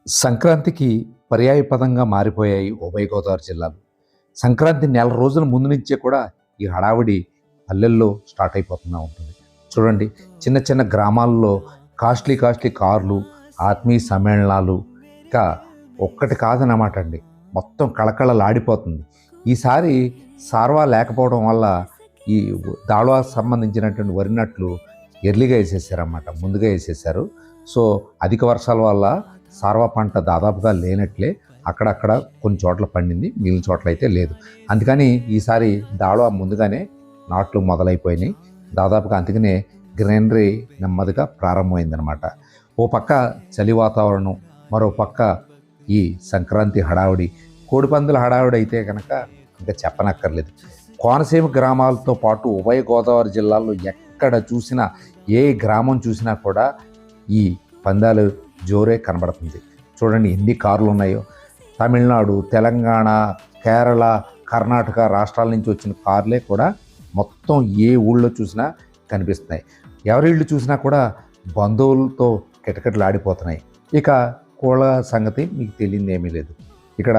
సంక్రాంతికి పర్యాయపదంగా మారిపోయాయి ఉభయ గోదావరి జిల్లాలు. సంక్రాంతి నెల రోజుల ముందు నుంచే కూడా ఈ హడావిడి పల్లెల్లో స్టార్ట్ అయిపోతూనే ఉంటుంది. చూడండి, చిన్న చిన్న గ్రామాల్లో కాస్ట్లీ కార్లు, ఆత్మీయ సమ్మేళనాలు, ఇంకా ఒక్కటి కాదన్నమాట అండి, మొత్తం కళకళలాడిపోతుంది. ఈసారి సార్వా లేకపోవడం వల్ల ఈ దాళవాకు సంబంధించినటువంటి వరి నట్లు ఎర్లీగా వేసేసారన్నమాట, ముందుగా వేసేసారు. సో అధిక వర్షాల వల్ల సార్వా పంట దాదాపుగా లేనట్లే, అక్కడక్కడ కొన్ని చోట్ల పండింది, మిగిలిన చోట్ల అయితే లేదు. అందుకని ఈసారి దాళవా ముందుగానే నాట్లు మొదలైపోయినాయి. దాదాపుగా అందుకనే గ్రీనరీ నెమ్మదిగా ప్రారంభమైందనమాట. ఓ పక్క చలి వాతావరణం, మరో పక్క ఈ సంక్రాంతి హడావుడి, కోడిపందుల హడావుడి అయితే కనుక ఇంకా చెప్పనక్కర్లేదు. కోనసీమ గ్రామాలతో పాటు ఉభయ గోదావరి జిల్లాల్లో ఎక్కడ చూసినా, ఏ గ్రామం చూసినా కూడా ఈ పందాలు జోరే కనబడుతుంది. చూడండి ఎన్ని కార్లు ఉన్నాయో. తమిళనాడు, తెలంగాణ, కేరళ, కర్ణాటక రాష్ట్రాల నుంచి వచ్చిన కార్లే కూడా మొత్తం ఏ ఊళ్ళో చూసినా కనిపిస్తున్నాయి. ఎవరిళ్ళు చూసినా కూడా బంధువులతో కిటకిటలాడిపోతున్నాయి. ఇక కోళ్ళ సంగతి మీకు తెలియదు ఏమీ లేదు. ఇక్కడ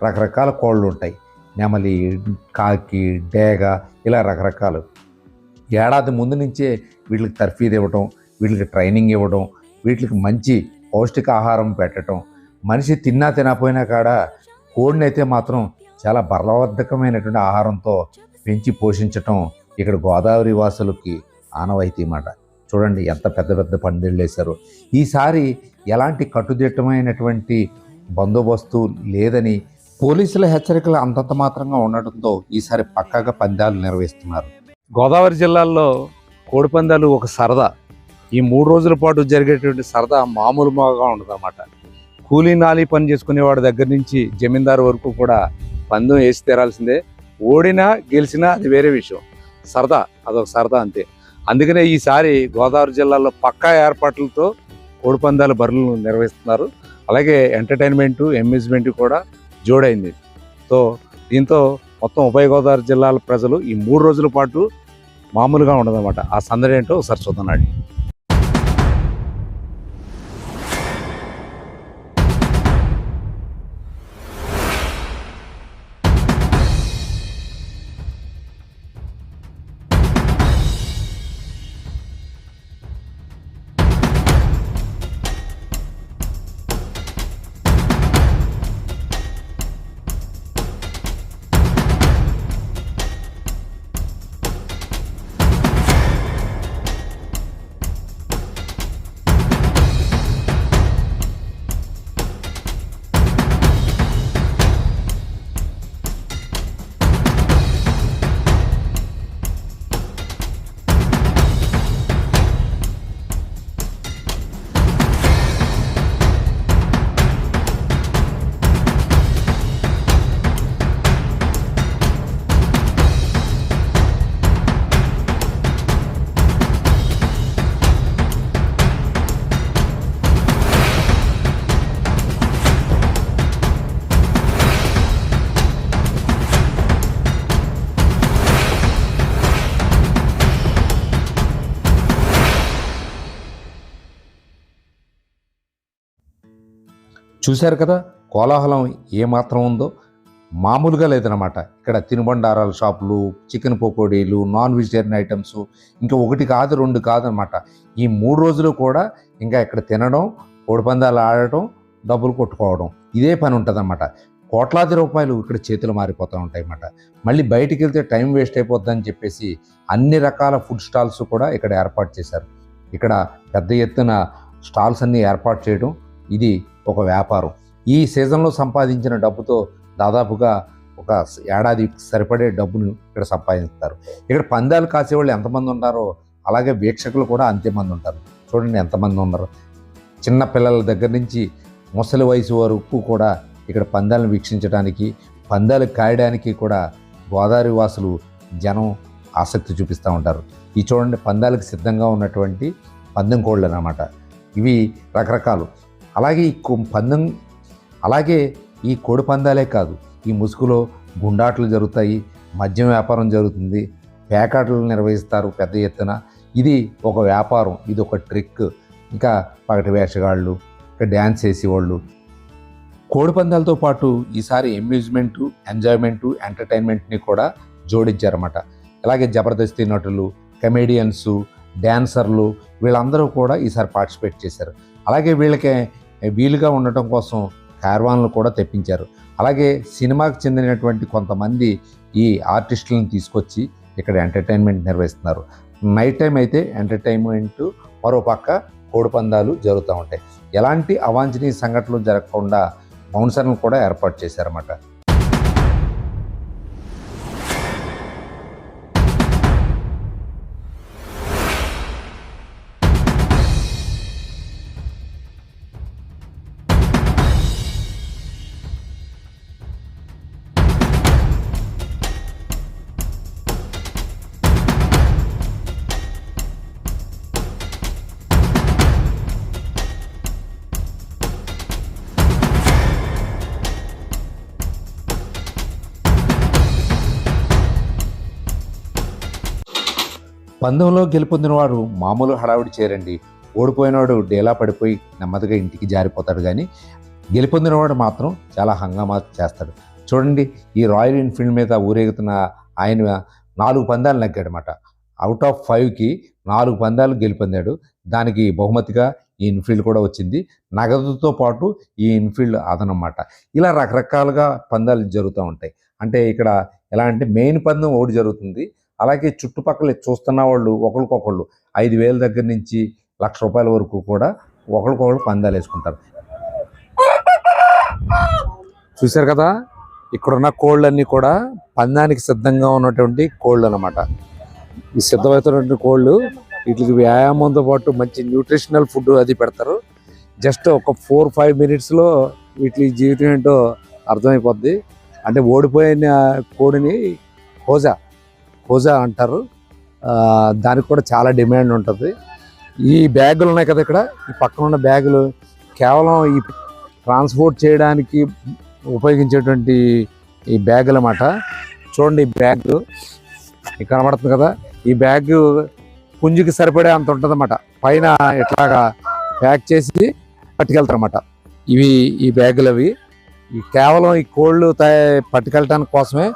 రకరకాల కోళ్ళు ఉంటాయి. నెమలి, కాకి, డేగ, ఇలా రకరకాలు. ఏడాది ముందు నుంచే వీటికి తర్ఫీదు ఇవ్వడం, వీటికి ట్రైనింగ్ ఇవ్వడం, వీటికి మంచి పౌష్టికాహారం పెట్టడం, మనిషి తిన్నా తినకపోయినా కాడ కోడిని అయితే మాత్రం చాలా బలవర్ధకమైనటువంటి ఆహారంతో పెంచి పోషించటం ఇక్కడ గోదావరి వాసులకి ఆనవాయితీ మాట. చూడండి ఎంత పెద్ద పెద్ద పందిళ్ళు వేశారు. ఈసారి ఎలాంటి కట్టుదిట్టమైనటువంటి బందోబస్తు లేదని పోలీసుల హెచ్చరికలు అంతంత మాత్రంగా ఉండటంతో ఈసారి పక్కాగా పందాలు నిర్వహిస్తున్నారు. గోదావరి జిల్లాల్లో కోడిపందాలు ఒక సరదా. ఈ 3 రోజుల పాటు జరిగేటువంటి సరదా మామూలుగా ఉండదన్నమాట. కూలీ నాలి పని చేసుకునేవాడి దగ్గర నుంచి జమీందారు వరకు కూడా పందెం వేసి తీరాల్సిందే. ఓడినా గెలిచినా అది వేరే విషయం. సరదా, అదొక సరదా అంతే. అందుకనే ఈసారి గోదావరి జిల్లాలో పక్కా ఏర్పాట్లతో కోడిపందాల బరులను నిర్వహిస్తున్నారు. అలాగే ఎంటర్టైన్మెంటు, అమ్యూజ్మెంట్ కూడా జోడైంది. సో దీంతో మొత్తం ఉభయ గోదావరి జిల్లాల ప్రజలు ఈ 3 రోజుల పాటు మామూలుగా ఉండదన్నమాట. ఆ సందడి ఏంటో ఒకసారి చూద్దాం. చూశారు కదా కోలాహలం ఏమాత్రం ఉందో, మామూలుగా లేదనమాట. ఇక్కడ తినుబండారాల షాపులు, చికెన్ పకోడీలు, నాన్ వెజిటేరియన్ ఐటమ్స్, ఇంకా 1 కాదు 2 కాదనమాట. ఈ 3 రోజులు కూడా ఇంకా ఇక్కడ తినడం, కోడిపందాలు ఆడటం, డబ్బులు కొట్టుకోవడం, ఇదే పని ఉంటుందన్నమాట. కోట్లాది రూపాయలు ఇక్కడ చేతులు మారిపోతూ ఉంటాయి అన్నమాట. మళ్ళీ బయటికి వెళ్తే టైం వేస్ట్ అయిపోద్దని చెప్పేసి అన్ని రకాల ఫుడ్ స్టాల్స్ కూడా ఇక్కడ ఏర్పాటు చేశారు. ఇక్కడ పెద్ద ఎత్తున స్టాల్స్ అన్నీ ఏర్పాటు చేయడం, ఇది ఒక వ్యాపారం. ఈ సీజన్లో సంపాదించిన డబ్బుతో దాదాపుగా ఒక ఏడాది సరిపడే డబ్బును ఇక్కడ సంపాదిస్తారు. ఇక్కడ పందాలు కాసేవాళ్ళు ఎంతమంది ఉంటారో అలాగే వీక్షకులు కూడా అంతేమంది ఉంటారు. చూడండి ఎంతమంది ఉన్నారు. చిన్న పిల్లల దగ్గర నుంచి ముసలి వయసు వరకు కూడా ఇక్కడ పందాలను వీక్షించడానికి, పందాలు కాయడానికి కూడా గోదావరి వాసులు జనం ఆసక్తి చూపిస్తూ ఉంటారు. ఈ చూడండి పందాలకు సిద్ధంగా ఉన్నటువంటి పందెం కోళ్ళు అన్నమాట. ఇవి రకరకాలు. అలాగే అలాగే ఈ కోడి పందాలే కాదు, ఈ ముసుగులో గుండాట్లు జరుగుతాయి, మద్యం వ్యాపారం జరుగుతుంది, పేకాటలు నిర్వహిస్తారు పెద్ద ఎత్తున. ఇది ఒక వ్యాపారం, ఇది ఒక ట్రిక్. ఇంకా పగటి వేషగాళ్ళు, ఇంకా డ్యాన్స్ చేసేవాళ్ళు, కోడి పందాలతో పాటు ఈసారి అమ్యూజ్మెంటు, ఎంజాయ్మెంటు, ఎంటర్టైన్మెంట్ని కూడా జోడించారన్నమాట. అలాగే జబర్దస్త్ నటులు, కమెడియన్సు, డ్యాన్సర్లు వీళ్ళందరూ కూడా ఈసారి పార్టిసిపేట్ చేశారు. అలాగే వీళ్ళకి వీలుగా ఉండటం కోసం కార్వాన్లు కూడా తెప్పించారు. అలాగే సినిమాకి చెందినటువంటి కొంతమంది ఈ ఆర్టిస్టులను తీసుకొచ్చి ఇక్కడ ఎంటర్టైన్మెంట్ నిర్వహిస్తున్నారు. నైట్ టైం అయితే ఎంటర్టైన్మెంటు, మరోపక్క కోడిపందాలు జరుగుతూ ఉంటాయి. ఎలాంటి అవాంఛనీయ సంఘటనలు జరగకుండా బౌన్సర్లను కూడా ఏర్పాటు చేశారన్నమాట. పందెంలో గెలుపొందిన వారు మామూలు హడావుడి చేయరండి. ఓడిపోయినవాడు డేలా పడిపోయి నెమ్మదిగా ఇంటికి జారిపోతాడు, కానీ గెలుపొందినవాడు మాత్రం చాలా హంగామా చేస్తాడు. చూడండి, ఈ రాయల్ ఎన్ఫీల్డ్ మీద ఊరేగుతున్న ఆయన 4 పందాలు నెగ్గాడనమాట. అవుట్ ఆఫ్ 5కి 4 పందాలు గెలుపొందాడు. దానికి బహుమతిగా ఈ ఇన్ఫీల్డ్ కూడా వచ్చింది. నగదుతో పాటు ఈ ఇన్ఫీల్డ్ అదనమాట. ఇలా రకరకాలుగా పందాలు జరుగుతూ ఉంటాయి. అంటే ఇక్కడ ఎలా అంటే మెయిన్ పందెం ఒకటి జరుగుతుంది. అలాగే చుట్టుపక్కల చూస్తున్న వాళ్ళు ఒకరికొకళ్ళు 5,000 దగ్గర నుంచి ₹1,00,000 వరకు కూడా ఒకరికొకళ్ళు పందాలు వేసుకుంటారు. చూశారు కదా, ఇక్కడున్న కోళ్ళన్నీ కూడా పందానికి సిద్ధంగా ఉన్నటువంటి కోళ్ళు అన్నమాట. ఈ సిద్ధమవుతున్నటువంటి కోళ్ళు వీటికి వ్యాయామంతో పాటు మంచి న్యూట్రిషనల్ ఫుడ్ అది పెడతారు. జస్ట్ ఒక 4-5 మినిట్స్లో వీటి జీవితం ఏంటో అర్థమైపోద్ది. అంటే ఓడిపోయిన కోడిని హోజా అంటారు. దానికి కూడా చాలా డిమాండ్ ఉంటుంది. ఈ బ్యాగులు ఉన్నాయి కదా, ఇక్కడ ఈ పక్కన ఉన్న బ్యాగులు కేవలం ఈ ట్రాన్స్పోర్ట్ చేయడానికి ఉపయోగించేటువంటి ఈ బ్యాగులు అన్నమాట. చూడండి, ఈ బ్యాగ్ మీకు కనబడుతుంది కదా, ఈ బ్యాగ్ పుంజుకి సరిపడే అంత ఉంటుంది అన్నమాట. పైన ఇట్లాగా ప్యాక్ చేసి పట్టుకెళ్తారన్నమాట. ఈ బ్యాగులు అవి కేవలం ఈ కోళ్ళు పట్టుకెళ్ళటానికి కోసమే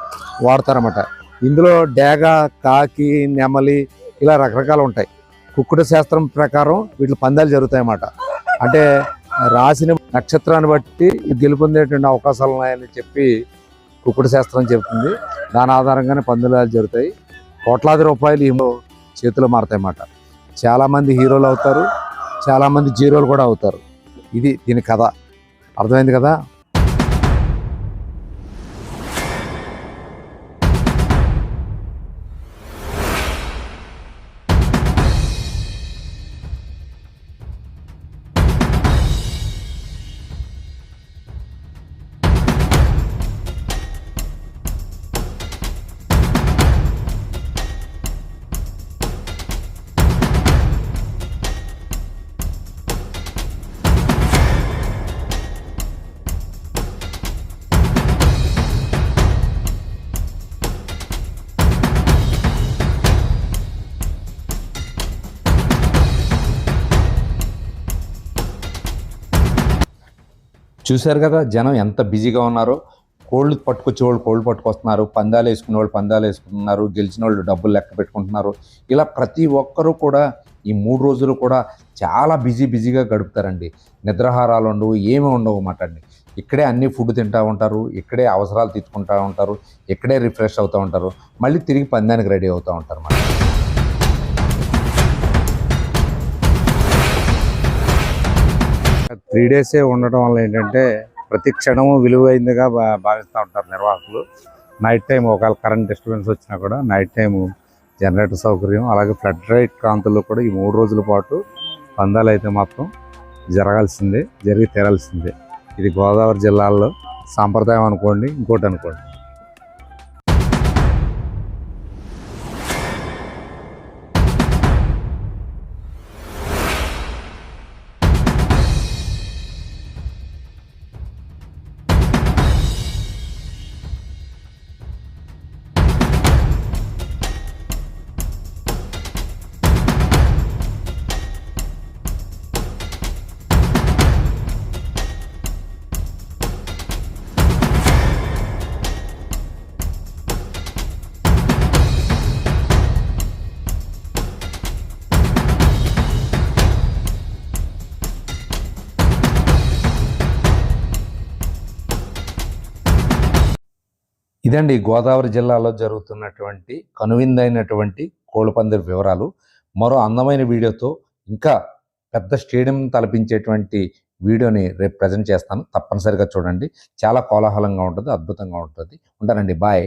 వాడతారన్నమాట. ఇందులో డేగ, కాకి, నెమలి ఇలా రకరకాలు ఉంటాయి. కుక్కుడు శాస్త్రం ప్రకారం వీటి పందాలు జరుగుతాయి అన్నమాట. అంటే రాసిన నక్షత్రాన్ని బట్టి గెలుపొందేటువంటి అవకాశాలు ఉన్నాయని చెప్పి కుక్కుడు శాస్త్రం చెబుతుంది. దాని ఆధారంగానే పందాలు జరుగుతాయి. కోట్లాది రూపాయలు ఈ చేతిలో మారుతాయి అన్నమాట. చాలామంది హీరోలు అవుతారు, చాలామంది జీరోలు కూడా అవుతారు. ఇది దీని కథ. అర్థమైంది కదా. చూశారు కదా, జనం ఎంత బిజీగా ఉన్నారో. కోళ్ళు పట్టుకొచ్చేవాళ్ళు కోళ్ళు పట్టుకొస్తున్నారు, పందాలు వేసుకునే వాళ్ళు పందాలు వేసుకుంటున్నారు, గెలిచిన వాళ్ళు డబ్బులు లెక్క పెట్టుకుంటున్నారు. ఇలా ప్రతి ఒక్కరూ కూడా ఈ 3 రోజులు కూడా చాలా బిజీగా గడుపుతారండి. నిద్రాహారాలు ఉండవు, ఏమీ ఉండవు అన్నమాట అండి. ఇక్కడే అన్ని ఫుడ్ తింటూ ఉంటారు, ఇక్కడే అవసరాలు తీర్చుకుంటూ ఉంటారు, ఇక్కడే రిఫ్రెష్ అవుతూ ఉంటారు, మళ్ళీ తిరిగి పందానికి రెడీ అవుతూ ఉంటారు అన్నమాట. 3 డేసే ఉండటం వల్ల ఏంటంటే ప్రతి క్షణము విలువైందిగా భావిస్తూ ఉంటారు నిర్వాహకులు. నైట్ టైం ఒకవేళ కరెంట్ డిస్టర్బెన్స్ వచ్చినా కూడా నైట్ టైము జనరేటర్ సౌకర్యం, అలాగే ఫ్లడ్ లైట్ కాంతుల్లో కూడా ఈ 3 రోజుల పాటు పందాలు అయితే మాత్రం జరిగి తీరాల్సిందే. ఇది గోదావరి జిల్లాల్లో సాంప్రదాయం అనుకోండి, ఇంకోటి అనుకోండి. ఇదండి గోదావరి జిల్లాలో జరుగుతున్నటువంటి కనువిందైనటువంటి కోళ్ళపందాల వివరాలు. మరో అందమైన వీడియోతో ఇంకా పెద్ద స్టేడియం తలపించేటువంటి వీడియోని రేపు ప్రజెంట్ చేస్తాను. తప్పనిసరిగా చూడండి. చాలా కోలాహలంగా ఉంటుంది, అద్భుతంగా ఉంటుంది. ఉంటానండి. బాయ్.